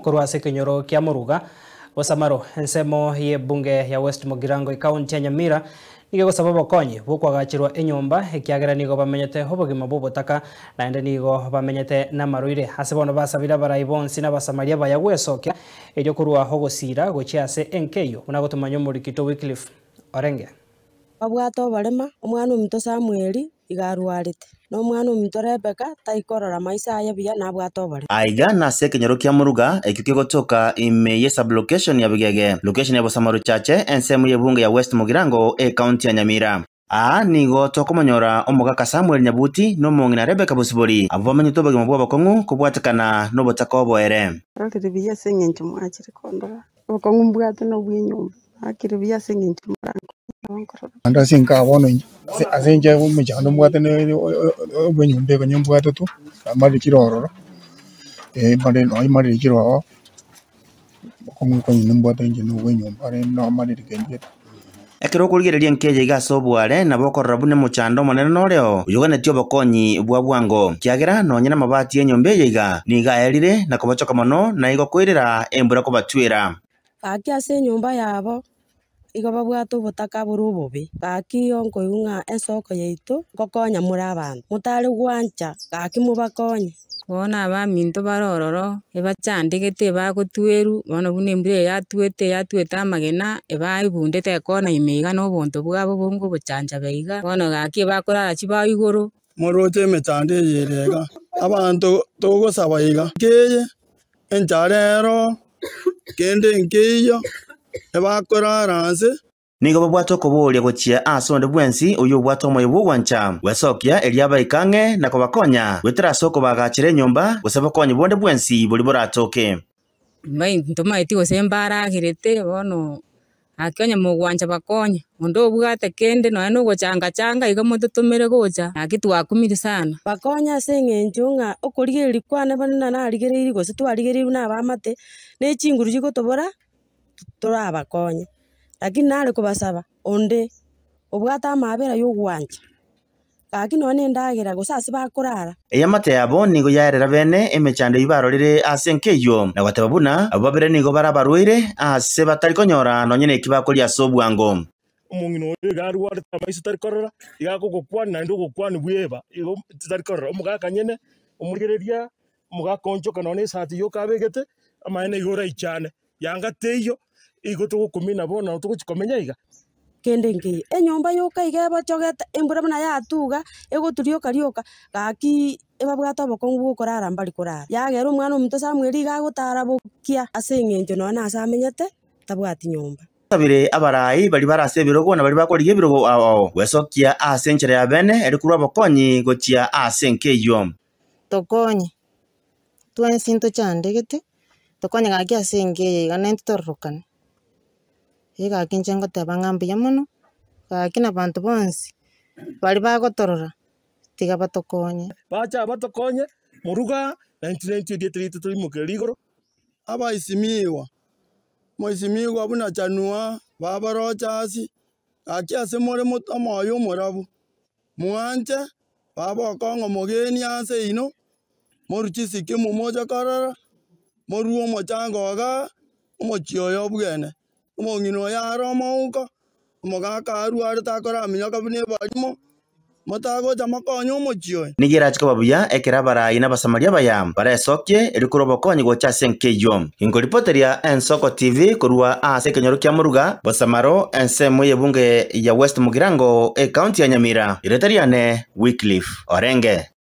Korwa sekenyoro kia Muruga Bosamaro ensemo ye bunge ya West Mugirango ikaunti ya Nyamira nige gusaba bokonyi bokwagachirwa enyomba ekiagera nigo bamenyete obogima bobotaka naende nigo bamenyete namaruire ase bono basabira baraibonsi n'abasamaria bayagwesokia eryo kurwa hogosira gochiase enkeyo unagotumanya omurikito Wycliffe Orenge abwato barema omwana omuntu Samuel igarwarite no mwana omuntu Rebeka taikorora maisa ayabiya nabwato bare aiga na sekenyoro kia Muruga ekyo gotoka ime sub location ya Bigege location ya Bosamaro chache ensemu ye bunge ya West Mugirango county ya Nyamira nigo tokomonyora omugaka Samuel Nyabuti no mongina Rebeka Busibori abamenye tobagima bwa bakongu kubwatakana no botaka oboere akiribiya sengenje mwachire kondora bakongu mbwate no bwenyumba akiribiya sengenje murango anda sinka bono asenje umujano mbwate no bwenyumba ko nyumbwate tu amali kiroro mare no mari kiroro bakongu ko nyumbwate nje no bwenyumba no mari kenje ekero kurigereria nkeje igasobware na bokorora bune muchando monene noreo uyogane tio bokonyi bwa bwango kiagera no nyina mabati enyombe yiga niga erire na kubachoka mono na igo kwirira embura ko batwira akia se nyumba yabo igo babwato botaka burubobe baki onko yunga ensoko yaitu gokonya muri abantu mutari gwancha gaki mubakonye bona abaminto barororo ebachandegete bagotweru bono bune mbire yatwete amagena ebaibundete kona imiga no bonto bwabo bongo bochanja beiga bono gaki bakorara chiba igoro morote mechande yerega abantu togosaba iga keye enjarero kende nkeyo ebakoraranse nigo babwato koboria gochia asonde bwensi uyu bwato moyo bwancha wesokia eliaba ikange na kobakonya wetera soko bagachire nyomba gusaba konyi bonde bwensi boli boratoke mai ntomaiti gosembara girete bono akonya mugwanja bakonya ondo bwate kende no gochanga iga mututumire gocha akitwa kumiri sana bakonya sengenjunga okorigeri kwane bana na arigereri gose twarigereri na bamate ne chinguru gigotobora turabakonya lakini nare kubasaba onde obwata amabera y'ugwanja kaki none ndagira gusasi bakurara eyamate yabo nigo yarera bene emechande ibarorire asenkeyo na gwatababuna ababere nigo barabarwire ase batari konyora nonyene kibakoria sobwango omungino garwara tamaisi tarikorora igakogokwana na ndo gokwana bweba igo tarikorora omugaka nyene omurigereria omugakonjo kanone sati yo kabegete amaene igora ichane yanga teyo igo tugukumina bona tuguchikomenya iga kende ngi enyomba yoka igeba chogeta embura bana yatuga egoturioka rioka gaki ebabwata bokongu bokorara mbali korara yagera omwana omuntu Samuel gagotara bokia asengenjo nona asamenyete tabwati nyomba tabire abarai bali barase birogo na bali bakoriye birogo awo wesokia asenchere ya bene erikurwa bokonyi gochia asenkeyo tokonye twensinto chandegete tokonye gaki asengeye ganento torrokana ega kinjengo tabangamba yamono kakina bantu bonsi bali bagotorora tiga batokonye bacha batokonye Muruga 1993 tuli mukerigoro abaisimiwa moisimiwa buna chanua babarochasi akiase more moyo morabu muanje baba kongo mogeni ase ino moruchisike mumoja karara moruo mochangoga mochioyo bwene omongino ya Roma uko omogaka arware takora minyoka bune barimo motago jamakonyo mochio nigira chiko babuya ekera bara ina basamaria baya bara esokie erikuro bokonyi gocha senkeyo ingoripoteria ensoko TV kurwa ase kenyoro kia Muruga Bosamaro ensemo ye bunge ya West Mugirango county ya Nyamira iretariane Wycliffe Orenge.